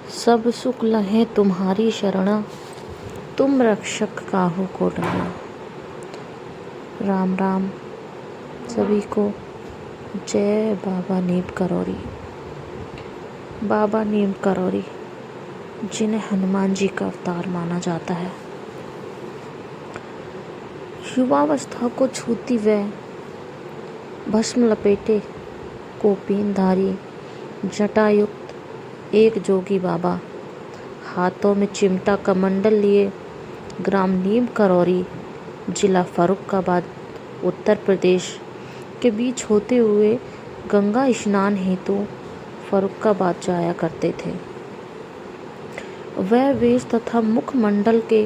सब सुख लहे तुम्हारी शरणा, तुम रक्षक काहू को डरना। राम राम सभी को। जय बाबा नीम करौरी। बाबा नीम करौरी जिन्हें हनुमान जी का अवतार माना जाता है, युवावस्था को छूती वह भस्म लपेटे कोपीनधारी जटायुक्त एक जोगी बाबा, हाथों में चिमटा कमंडल लिए ग्राम नीम करौरी, जिला फर्रुखाबाद, उत्तर प्रदेश के बीच होते हुए गंगा स्नान हेतु फर्रुखाबाद जाया करते थे। वह वेश तथा मुखमंडल के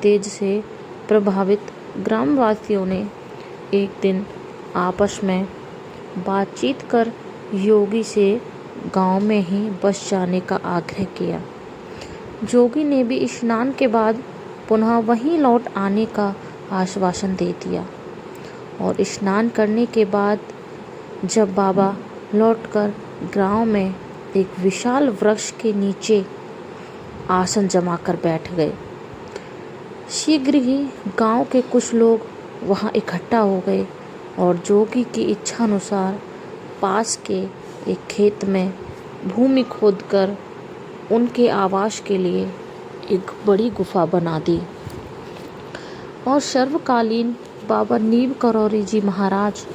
तेज से प्रभावित ग्रामवासियों ने एक दिन आपस में बातचीत कर योगी से गांव में ही बस जाने का आग्रह किया। जोगी ने भी स्नान के बाद पुनः वहीं लौट आने का आश्वासन दे दिया और स्नान करने के बाद जब बाबा लौटकर गांव में एक विशाल वृक्ष के नीचे आसन जमाकर बैठ गए। शीघ्र ही गांव के कुछ लोग वहां इकट्ठा हो गए और जोगी की इच्छा अनुसार पास के एक खेत में भूमि खोदकर उनके आवास के लिए एक बड़ी गुफा बना दी और सर्वकालीन बाबा नीम करौरी जी महाराज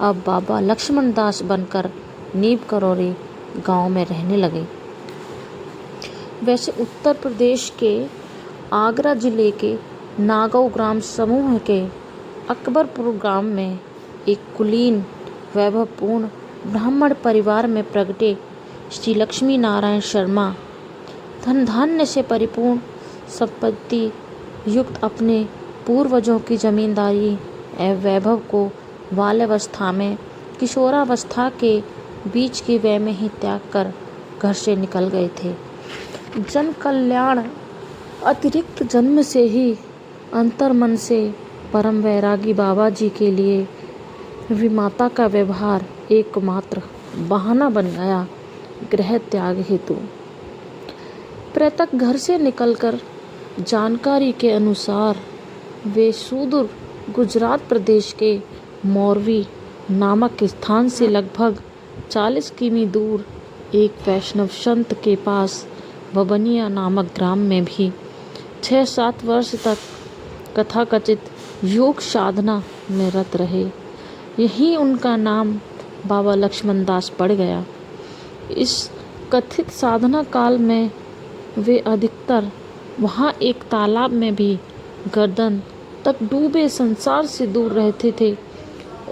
अब बाबा लक्ष्मण दास बनकर नीम करौरी गांव में रहने लगे। वैसे उत्तर प्रदेश के आगरा जिले के नागौर ग्राम समूह के अकबरपुर गांव में एक कुलीन वैभवपूर्ण ब्राह्मण परिवार में प्रगटे श्री लक्ष्मी नारायण शर्मा धन धान्य से परिपूर्ण संपत्ति युक्त अपने पूर्वजों की जमींदारी एवं वैभव को बाल्यावस्था में किशोरावस्था के बीच की वय में ही त्याग कर घर से निकल गए थे। जन कल्याण अतिरिक्त जन्म से ही अंतर्मन से परम वैरागी बाबा जी के लिए विमाता का व्यवहार एकमात्र बहाना बन गया गृह त्याग हेतु। प्रातः घर से निकलकर जानकारी के अनुसार वे सुदूर गुजरात प्रदेश के मोरवी नामक स्थान से लगभग 40 किमी दूर एक वैष्णव संत के पास बबनिया नामक ग्राम में भी 6-7 वर्ष तक कथाकथित योग साधना में रत रहे। यही उनका नाम बाबा लक्ष्मण दास पड़ गया। इस कथित साधना काल में वे अधिकतर वहाँ एक तालाब में भी गर्दन तक डूबे संसार से दूर रहते थे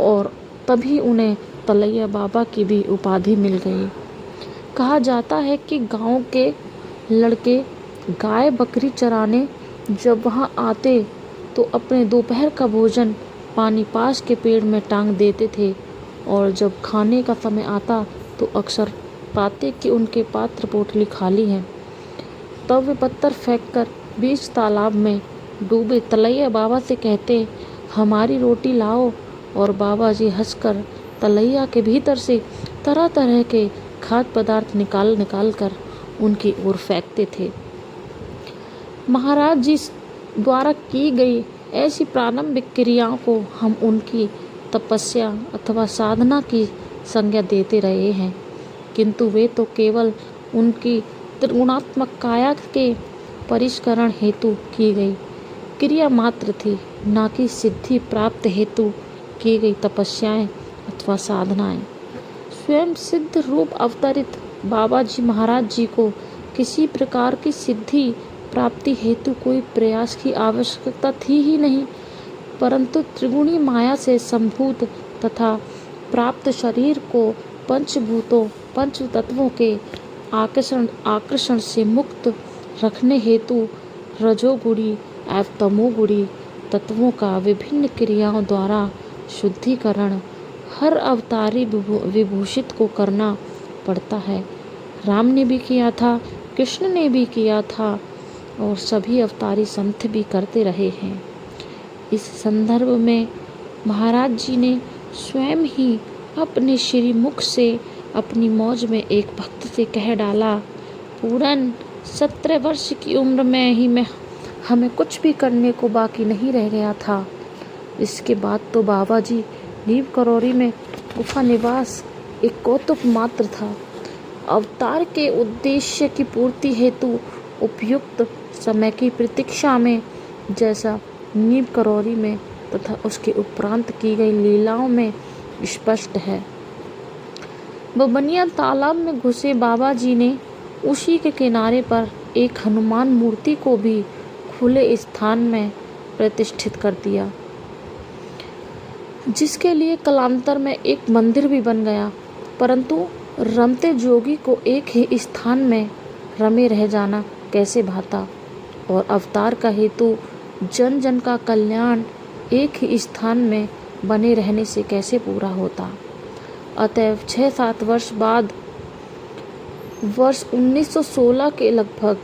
और तभी उन्हें तलैया बाबा की भी उपाधि मिल गई। कहा जाता है कि गांव के लड़के गाय बकरी चराने जब वहां आते तो अपने दोपहर का भोजन पानी पास के पेड़ में टांग देते थे और जब खाने का समय आता तो अक्सर पाते कि उनके पात्र पोटली खाली है। तब वे पत्थर फेंककर बीच तालाब में डूबे तलैया बाबा से कहते, हमारी रोटी लाओ, और बाबा जी हंसकर तलैया के भीतर से तरह तरह के खाद्य पदार्थ निकाल कर उनकी ओर फेंकते थे। महाराज जी द्वारा की गई ऐसी प्रारंभिक क्रियाओं को हम उनकी तपस्या अथवा साधना की संज्ञा देते रहे हैं, किंतु वे तो केवल उनकी त्रिगुणात्मक काया के परिष्करण हेतु की गई क्रिया मात्र थी, न कि सिद्धि प्राप्त हेतु की गई तपस्याएं अथवा साधनाएं। स्वयं सिद्ध रूप अवतरित बाबा जी महाराज जी को किसी प्रकार की सिद्धि प्राप्ति हेतु कोई प्रयास की आवश्यकता थी ही नहीं, परंतु त्रिगुणी माया से संभूत तथा प्राप्त शरीर को पंचभूतों पंच तत्वों के आकर्षण से मुक्त रखने हेतु रजोगुणी एवं तमोगुणी तत्वों का विभिन्न क्रियाओं द्वारा शुद्धिकरण हर अवतारी विभूषित को करना पड़ता है। राम ने भी किया था, कृष्ण ने भी किया था और सभी अवतारी संत भी करते रहे हैं। इस संदर्भ में महाराज जी ने स्वयं ही अपने श्रीमुख से अपनी मौज में एक भक्त से कह डाला, पूरन 17 वर्ष की उम्र में ही मैं हमें कुछ भी करने को बाकी नहीं रह गया था। इसके बाद तो बाबा जी नीम करौरी में गुफा निवास एक कौतुक मात्र था। अवतार के उद्देश्य की पूर्ति हेतु उपयुक्त समय की प्रतीक्षा में, जैसा नीम करौरी में तथा उसके उपरांत की गई लीलाओं में स्पष्ट है। बबनिया तालाब में घुसे बाबा जी ने उसी के किनारे पर एक हनुमान मूर्ति को भी खुले स्थान में प्रतिष्ठित कर दिया, जिसके लिए कालांतर में एक मंदिर भी बन गया। परंतु रमते जोगी को एक ही स्थान में रमे रह जाना कैसे भाता, और अवतार का हेतु जन जन का कल्याण एक ही स्थान में बने रहने से कैसे पूरा होता। अतएव 6-7 वर्ष बाद वर्ष 1916 के लगभग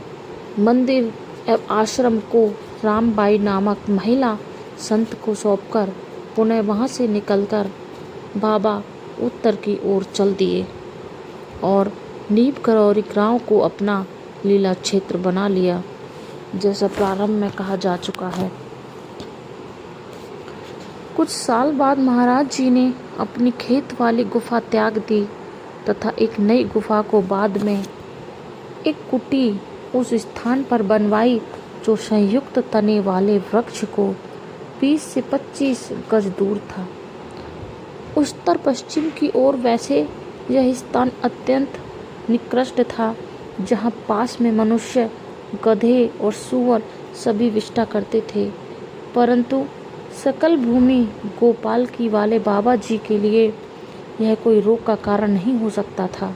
मंदिर एवं आश्रम को रामबाई नामक महिला संत को सौंपकर पुनः वहां से निकलकर बाबा उत्तर की ओर चल दिए और नीम करौरी गांव को अपना लीला क्षेत्र बना लिया, जैसा प्रारंभ में कहा जा चुका है। कुछ साल बाद महाराज जी ने अपनी खेत वाली गुफा त्याग दी तथा एक नई गुफा को बाद में एक कुटी उस स्थान पर बनवाई जो संयुक्त तने वाले वृक्ष को 20 से 25 गज दूर था। उत्तर पश्चिम की ओर वैसे यह स्थान अत्यंत निकृष्ट था, जहाँ पास में मनुष्य, गधे और सूअर सभी विष्टा करते थे, परंतु सकल भूमि गोपाल की वाले बाबा जी के लिए यह कोई रोग का कारण नहीं हो सकता था।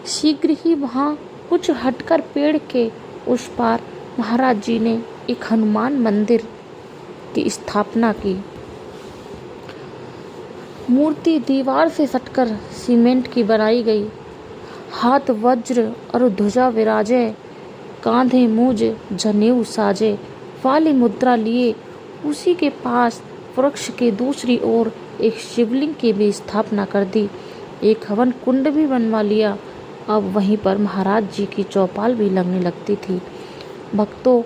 शीघ्र ही वहाँ कुछ हटकर पेड़ के उस पार महाराज जी ने एक हनुमान मंदिर की स्थापना की। मूर्ति दीवार से सटकर सीमेंट की बनाई गई, हाथ वज्र और ध्वजा विराजे, कांधे मूज जनेऊ साजे वाली मुद्रा लिए उसी के पास वृक्ष के दूसरी ओर एक शिवलिंग की भी स्थापना कर दी। एक हवन कुंड भी बनवा लिया। अब वहीं पर महाराज जी की चौपाल भी लगने लगती थी। भक्तों,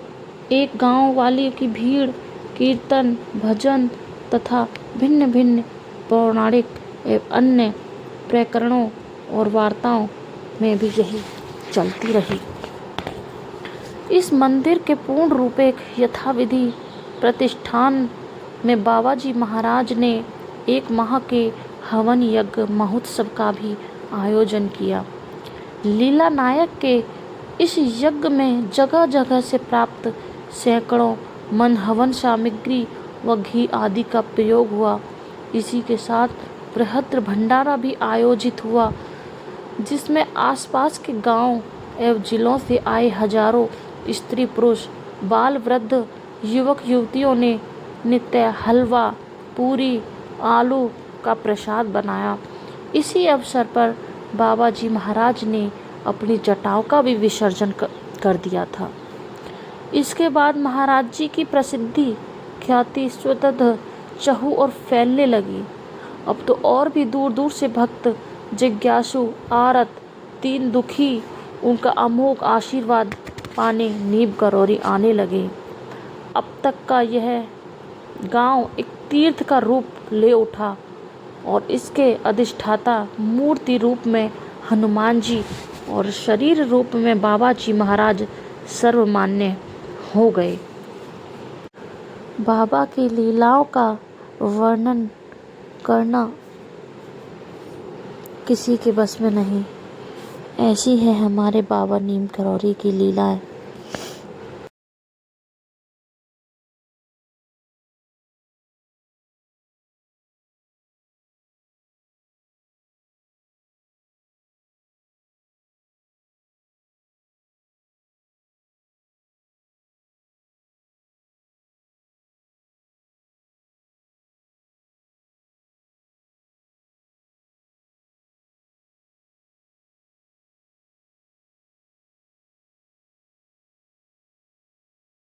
एक गांव वाले की भीड़ कीर्तन, भजन तथा भिन्न भिन्न पौराणिक एवं अन्य प्रकरणों और वार्ताओं में भी यही चलती रही। इस मंदिर के पूर्ण रूपे यथाविधि प्रतिष्ठान में बाबा जी महाराज ने 1 माह के हवन यज्ञ महोत्सव का भी आयोजन किया। लीला नायक के इस यज्ञ में जगह जगह से प्राप्त सैकड़ों मन हवन सामग्री व घी आदि का प्रयोग हुआ। इसी के साथ बृहद भंडारा भी आयोजित हुआ, जिसमें आसपास के गांव एवं जिलों से आए हजारों स्त्री पुरुष, बाल वृद्ध, युवक युवतियों ने नित्य हलवा, पूरी, आलू का प्रसाद बनाया। इसी अवसर पर बाबा जी महाराज ने अपनी जटाओं का भी विसर्जन कर दिया था। इसके बाद महाराज जी की प्रसिद्धि ख्याति स्वतः चहु और फैलने लगी। अब तो और भी दूर दूर से भक्त, जिज्ञासु, आरत, दीन दुखी उनका अमोघ आशीर्वाद पाने नीम करौरी आने लगे। अब तक का यह गांव एक तीर्थ का रूप ले उठा और इसके अधिष्ठाता मूर्ति रूप में हनुमान जी और शरीर रूप में बाबा जी महाराज सर्वमान्य हो गए। बाबा की लीलाओं का वर्णन करना किसी के बस में नहीं। ऐसी है हमारे बाबा नीम करौरी की लीलाएं।